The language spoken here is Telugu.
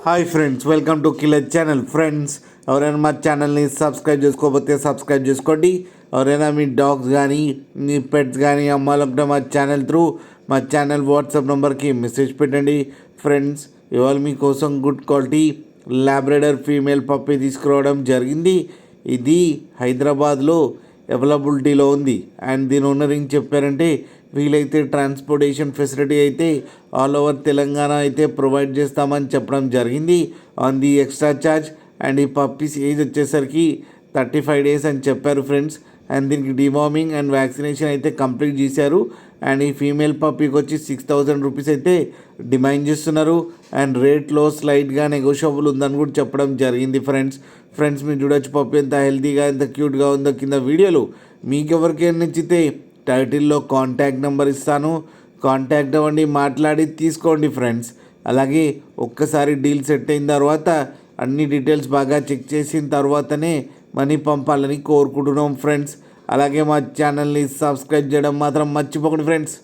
Hi friends, welcome to killer channel. Friends, ఎవరైనా మా ఛానల్ని సబ్స్క్రైబ్ చేసుకోకపోతే సబ్స్క్రైబ్ చేసుకోండి. ఎవరైనా మీ డాగ్స్ కానీ మీ పెట్స్ కానీ అమ్మాలంటే మా ఛానల్ త్రూ మా ఛానల్ వాట్సాప్ నెంబర్కి మెసేజ్ పెట్టండి. ఫ్రెండ్స్, ఇవాళ మీకోసం గుడ్ క్వాలిటీ లాబ్రాడర్ ఫీమేల్ పప్పీ తీసుకురావడం జరిగింది. ఇది హైదరాబాద్లో అవైలబిలిటీలో ఉంది. అండ్ దీని ఓనర్ ఏం చెప్పారంటే, వీలైతే ట్రాన్స్పోర్టేషన్ ఫెసిలిటీ అయితే ఆల్ ఓవర్ తెలంగాణ అయితే ప్రొవైడ్ చేస్తామని చెప్పడం జరిగింది on the extra charge. And ఈ పప్పీస్ ఏజ్ వచ్చేసరికి 35 days అని చెప్పారు ఫ్రెండ్స్. అండ్ దీనికి డివార్మింగ్ అండ్ వ్యాక్సినేషన్ అయితే కంప్లీట్ చేశారు. అండ్ ఈ ఫీమేల్ పప్పీకి వచ్చి 6,000 రూపీస్ అయితే డిమాండ్ చేస్తున్నారు. అండ్ రేట్లో స్లైట్గా నెగోషియబుల్ ఉందని కూడా చెప్పడం జరిగింది ఫ్రెండ్స్, మీరు చూడొచ్చు పప్పీ ఎంత హెల్తీగా ఎంత క్యూట్గా ఉందో కింద వీడియోలో. మీకు ఎవరికైనా నచ్చితే టైటిల్లో కాంటాక్ట్ నెంబర్ ఇస్తాను, కాంటాక్ట్ అవ్వండి, మాట్లాడి తీసుకోండి ఫ్రెండ్స్. అలాగే ఒక్కసారి డీల్ సెట్ అయిన తర్వాత అన్ని డీటెయిల్స్ బాగా చెక్ చేసిన తర్వాతనే మనీ పంపాలని కోరుకుంటున్నాం ఫ్రెండ్స్. అలాగే మా ఛానల్ని సబ్స్క్రైబ్ చేయడం మాత్రం మర్చిపోకండి ఫ్రెండ్స్.